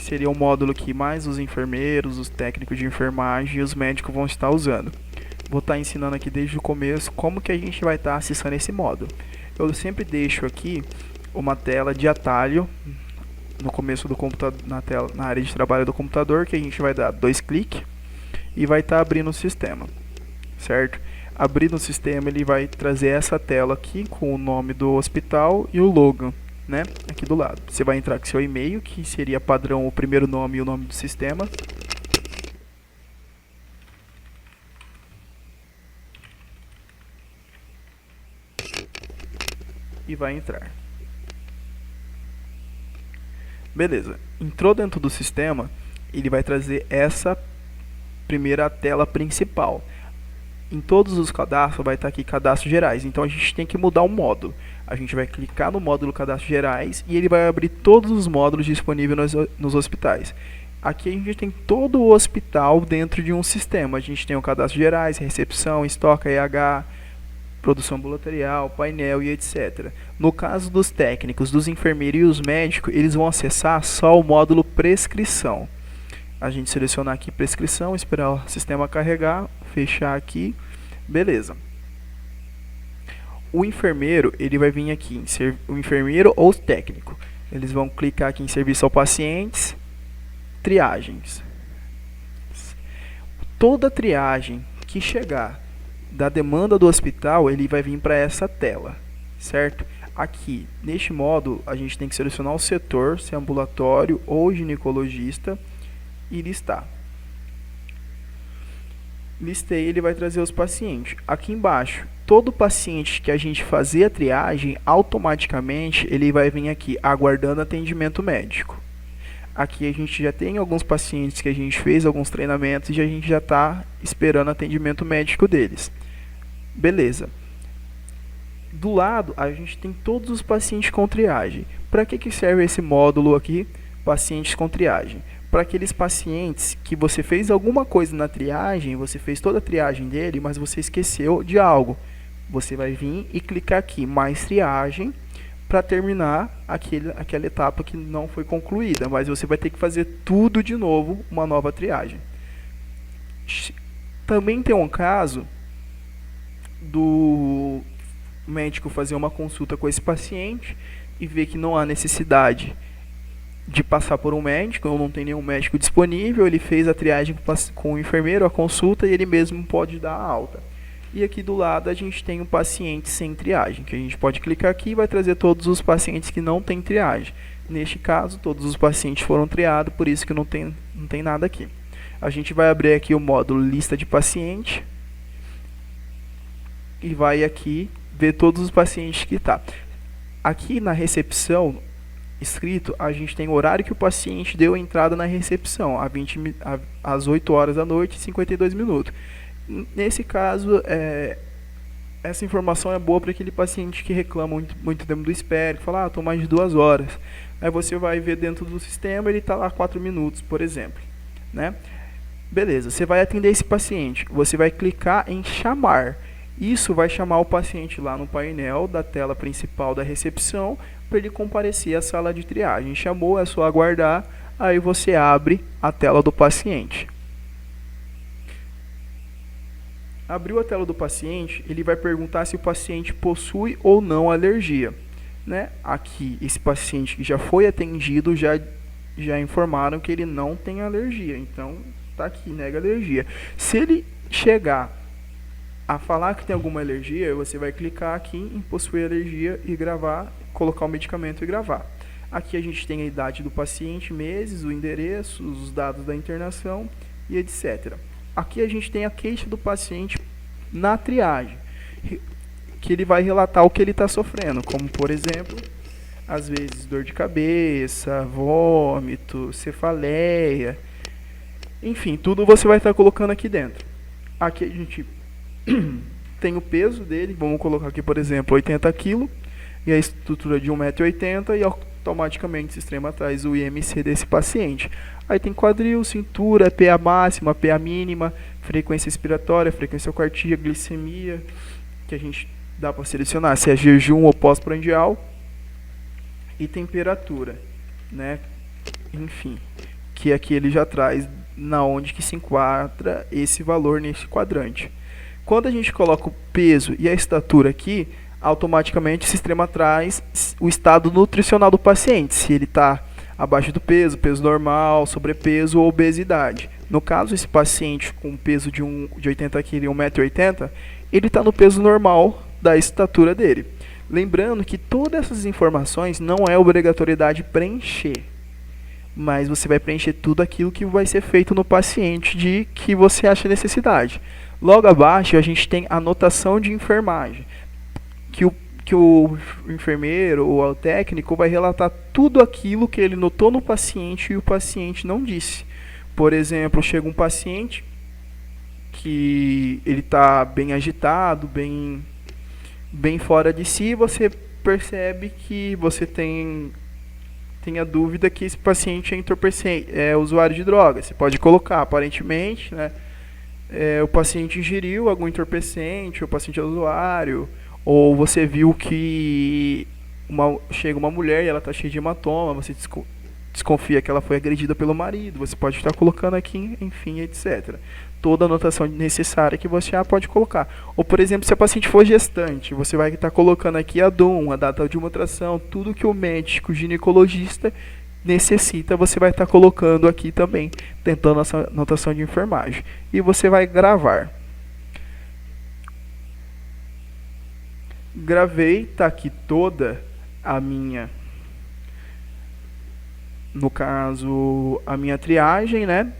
seria o módulo que mais os enfermeiros, os técnicos de enfermagem e os médicos vão estar usando. Vou estar ensinando aqui desde o começo como que a gente vai estar acessando esse módulo. Eu sempre deixo aqui uma tela de atalho no começo do computador, na área de trabalho do computador, que a gente vai dar 2 cliques e vai estar abrindo o sistema, certo? Abrindo o sistema, ele vai trazer essa tela aqui com o nome do hospital e o logo, né? Aqui do lado. Você vai entrar com seu e-mail, que seria padrão o primeiro nome e o nome do sistema. E vai entrar. Beleza. Entrou dentro do sistema, ele vai trazer essa primeira tela principal. Em todos os cadastros vai estar aqui cadastros gerais, então a gente tem que mudar o módulo. A gente vai clicar no módulo cadastros gerais e ele vai abrir todos os módulos disponíveis nos hospitais. Aqui a gente tem todo o hospital dentro de um sistema. A gente tem o cadastro gerais, recepção, estoque, RH, produção ambulatorial, painel e etc. No caso dos técnicos, dos enfermeiros e os médicos, eles vão acessar só o módulo prescrição. A gente selecionar aqui prescrição, esperar o sistema carregar, fechar aqui, beleza. O enfermeiro, ele vai vir aqui em o enfermeiro ou o técnico. Eles vão clicar aqui em serviço ao pacientes, triagens. Toda triagem que chegar da demanda do hospital, ele vai vir para essa tela, certo? Aqui, neste módulo, a gente tem que selecionar o setor, se é ambulatório ou ginecologista, e listar. Listei, ele vai trazer os pacientes. Aqui embaixo, todo paciente que a gente fazer a triagem, automaticamente ele vai vir aqui aguardando atendimento médico. Aqui a gente já tem alguns pacientes que a gente fez alguns treinamentos e a gente já está esperando atendimento médico deles. Beleza. Do lado, a gente tem todos os pacientes com triagem. Para que serve esse módulo aqui, pacientes com triagem? Para aqueles pacientes que você fez alguma coisa na triagem, você fez toda a triagem dele, mas você esqueceu de algo. Você vai vir e clicar aqui, mais triagem, para terminar aquela etapa que não foi concluída, mas você vai ter que fazer tudo de novo, uma nova triagem. Também tem um caso do médico fazer uma consulta com esse paciente e ver que não há necessidade de passar por um médico, ou não tem nenhum médico disponível, ele fez a triagem com o enfermeiro, a consulta, e ele mesmo pode dar a alta. E aqui do lado a gente tem um paciente sem triagem, que a gente pode clicar aqui e vai trazer todos os pacientes que não tem triagem. Neste caso, todos os pacientes foram triados, por isso que não tem nada aqui. A gente vai abrir aqui o módulo lista de paciente e vai aqui ver todos os pacientes que tá. Aqui na recepção, escrito, a gente tem o horário que o paciente deu entrada na recepção, às 8 horas da noite e 52 minutos. Nesse caso, essa informação é boa para aquele paciente que reclama muito tempo do espera, que fala, estou mais de 2 horas. Aí você vai ver dentro do sistema, ele está lá 4 minutos, por exemplo, né? Beleza, você vai atender esse paciente, você vai clicar em chamar. Isso vai chamar o paciente lá no painel da tela principal da recepção para ele comparecer à sala de triagem. Chamou, é só aguardar, aí você abre a tela do paciente. Abriu a tela do paciente, ele vai perguntar se o paciente possui ou não alergia, né? Aqui, esse paciente que já foi atendido, já informaram que ele não tem alergia, então tá aqui, nega alergia. Se ele chegar a falar que tem alguma alergia, você vai clicar aqui em possuir alergia e gravar, colocar o medicamento e gravar. Aqui a gente tem a idade do paciente, meses, o endereço, os dados da internação e etc. Aqui a gente tem a queixa do paciente na triagem, que ele vai relatar o que ele está sofrendo, como por exemplo, às vezes dor de cabeça, vômito, cefaleia, enfim, tudo você vai estar colocando aqui dentro. Aqui a gente tem o peso dele, vamos colocar aqui por exemplo 80 kg, e a estrutura de 1,80 m e automaticamente o sistema traz o IMC desse paciente. Aí tem quadril, cintura, PA máxima, PA mínima, frequência respiratória, frequência cardíaca, glicemia, que a gente dá para selecionar se é jejum ou pós-prandial, e temperatura, né? Enfim, que aqui ele já traz na onde que se enquadra esse valor nesse quadrante. Quando a gente coloca o peso e a estatura aqui, automaticamente o sistema traz o estado nutricional do paciente, se ele está abaixo do peso, peso normal, sobrepeso ou obesidade. No caso, esse paciente com peso de 80 kg e 1,80 m, ele está no peso normal da estatura dele. Lembrando que todas essas informações não é obrigatoriedade preencher, mas você vai preencher tudo aquilo que vai ser feito no paciente de que você acha necessidade. Logo abaixo a gente tem a anotação de enfermagem, que o enfermeiro ou o técnico vai relatar tudo aquilo que ele notou no paciente e o paciente não disse. Por exemplo, chega um paciente que ele está bem agitado, bem fora de si, você percebe que você tem a dúvida que esse paciente é entorpecente, é usuário de drogas. Você pode colocar, aparentemente, né, o paciente ingeriu algum entorpecente, o paciente é usuário, ou você viu que chega uma mulher e ela está cheia de hematoma, você desconfia que ela foi agredida pelo marido, você pode estar colocando aqui, enfim, etc. Toda a anotação necessária que você pode colocar. Ou, por exemplo, se a paciente for gestante, você vai estar colocando aqui a DUM, a data de ultrassom, tudo que o médico ginecologista necessita, você vai estar colocando aqui também, tentando essa anotação de enfermagem. E você vai gravar. Gravei, tá aqui toda a minha, no caso, a minha triagem, né?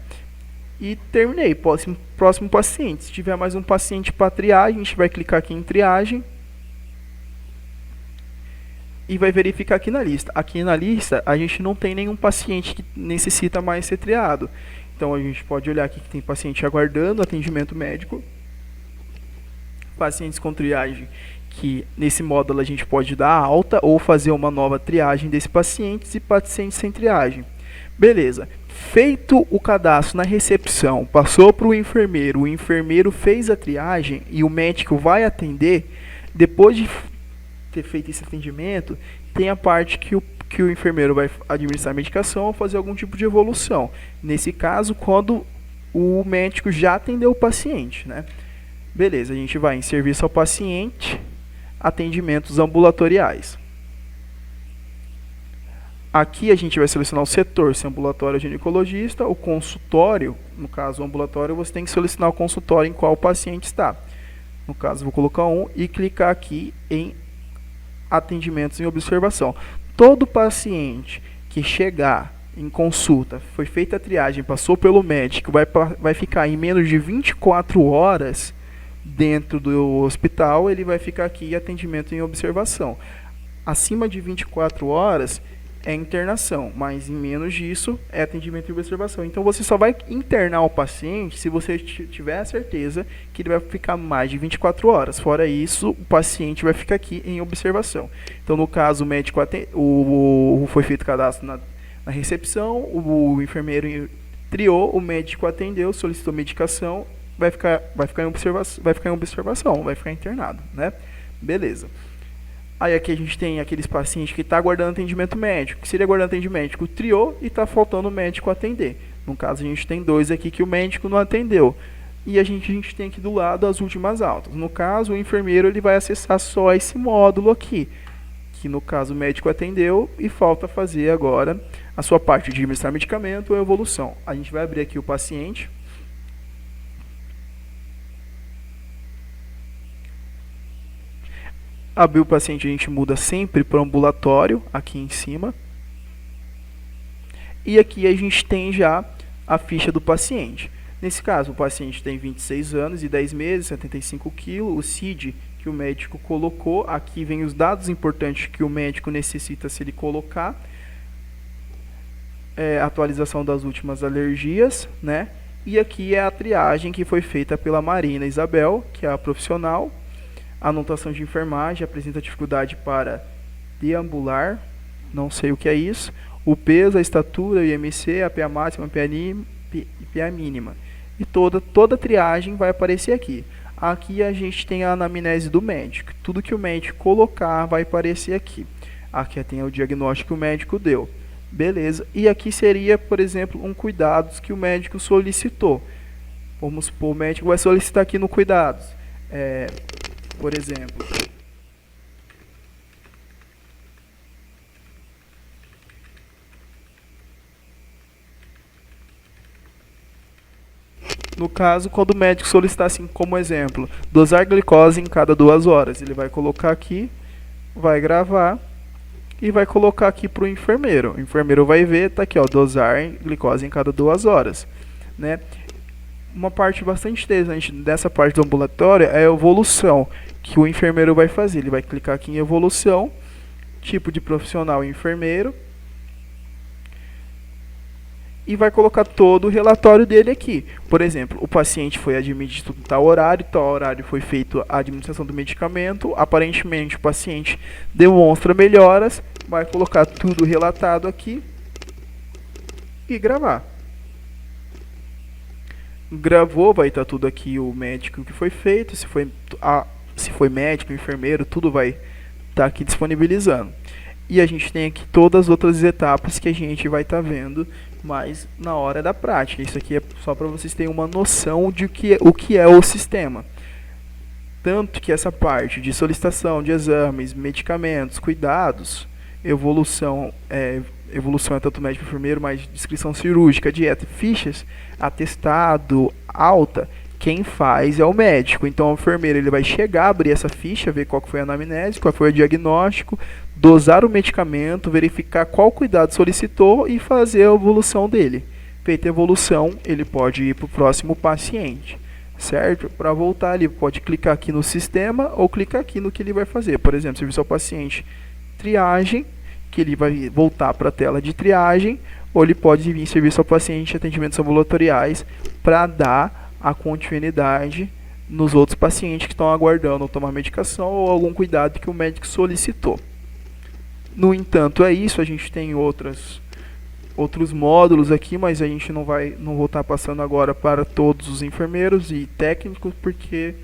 E terminei. Próximo paciente. Se tiver mais um paciente para triagem, a gente vai clicar aqui em triagem e vai verificar aqui na lista. Aqui na lista a gente não tem nenhum paciente que necessita mais ser triado. Então a gente pode olhar aqui que tem paciente aguardando atendimento médico, pacientes com triagem, que nesse módulo a gente pode dar alta ou fazer uma nova triagem desses pacientes, e pacientes sem triagem. Beleza. Feito o cadastro na recepção, passou para o enfermeiro fez a triagem e o médico vai atender. Depois de ter feito esse atendimento, tem a parte que o enfermeiro vai administrar a medicação ou fazer algum tipo de evolução. Nesse caso, quando o médico já atendeu o paciente, né? Beleza, a gente vai em serviço ao paciente, atendimentos ambulatoriais. Aqui a gente vai selecionar o setor, se é ambulatório ou ginecologista, o consultório, no caso o ambulatório, você tem que selecionar o consultório em qual o paciente está. No caso, vou colocar e clicar aqui em atendimentos em observação. Todo paciente que chegar em consulta, foi feita a triagem, passou pelo médico, vai ficar em menos de 24 horas dentro do hospital, ele vai ficar aqui em atendimento em observação. Acima de 24 horas é internação, mas em menos disso é atendimento em observação. Então você só vai internar o paciente se você tiver a certeza que ele vai ficar mais de 24 horas. Fora isso, o paciente vai ficar aqui em observação. Então, no caso, o médico foi feito cadastro na recepção, o enfermeiro triou, o médico atendeu, solicitou medicação, vai ficar em observação, vai ficar internado, né? Beleza. Aí aqui a gente tem aqueles pacientes que estão aguardando atendimento médico. Que seria aguardando atendimento médico? Triou e está faltando o médico atender. No caso, a gente tem 2 aqui que o médico não atendeu. E a gente tem aqui do lado as últimas altas. No caso, o enfermeiro ele vai acessar só esse módulo aqui. Que no caso o médico atendeu e falta fazer agora a sua parte de administrar medicamento ou evolução. A gente vai abrir aqui o paciente. Abrir o paciente, a gente muda sempre para o ambulatório, aqui em cima. E aqui a gente tem já a ficha do paciente. Nesse caso, o paciente tem 26 anos e 10 meses, 75 kg, o CID que o médico colocou. Aqui vem os dados importantes que o médico necessita se ele colocar. Atualização das últimas alergias, né? E aqui é a triagem que foi feita pela Marina Isabel, que é a profissional. A anotação de enfermagem apresenta dificuldade para deambular, não sei o que é isso. O peso, a estatura, o IMC, a PA máxima, a PA mínima. E toda a triagem vai aparecer aqui. Aqui a gente tem a anamnese do médico. Tudo que o médico colocar vai aparecer aqui. Aqui tem o diagnóstico que o médico deu. Beleza. E aqui seria, por exemplo, um cuidados que o médico solicitou. Vamos supor, o médico vai solicitar aqui no cuidados. Por exemplo, no caso, quando o médico solicitar assim como exemplo, dosar glicose em cada 2 horas, ele vai colocar aqui, vai gravar e vai colocar aqui para o enfermeiro. O enfermeiro vai ver, tá aqui, ó, dosar glicose em cada 2 horas, né? Uma parte bastante interessante dessa parte do ambulatório é a evolução que o enfermeiro vai fazer. Ele vai clicar aqui em evolução, tipo de profissional enfermeiro, e vai colocar todo o relatório dele aqui. Por exemplo, o paciente foi admitido em tal horário foi feita a administração do medicamento, aparentemente o paciente demonstra melhoras, vai colocar tudo relatado aqui e gravar. Gravou, vai estar tudo aqui, o médico que foi feito, se foi médico, enfermeiro, tudo vai estar aqui disponibilizando. E a gente tem aqui todas as outras etapas que a gente vai estar vendo mais na hora da prática. Isso aqui é só para vocês terem uma noção de o que é o sistema. Tanto que essa parte de solicitação de exames, medicamentos, cuidados, evolução é tanto médico e enfermeiro, mas descrição cirúrgica, dieta, fichas, atestado, alta, quem faz é o médico. Então o enfermeiro ele vai chegar, abrir essa ficha, ver qual foi a anamnese, qual foi o diagnóstico, dosar o medicamento, verificar qual cuidado solicitou e fazer a evolução dele. Feita a evolução, ele pode ir para o próximo paciente, certo? Para voltar, ele pode clicar aqui no sistema ou clicar aqui no que ele vai fazer. Por exemplo, serviço ao paciente, triagem, que ele vai voltar para a tela de triagem, ou ele pode vir serviço ao paciente, atendimentos ambulatoriais, para dar a continuidade nos outros pacientes que estão aguardando tomar medicação ou algum cuidado que o médico solicitou. No entanto, é isso, a gente tem outros módulos aqui, mas a gente não vou estar passando agora para todos os enfermeiros e técnicos, porque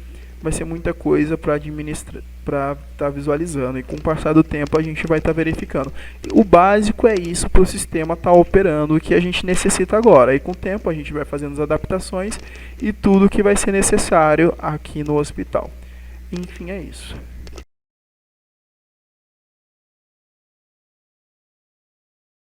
vai ser muita coisa para administrar, para estar visualizando, e com o passar do tempo a gente vai estar verificando. O básico é isso para o sistema estar operando o que a gente necessita agora, e com o tempo a gente vai fazendo as adaptações e tudo que vai ser necessário aqui no hospital. Enfim, é isso.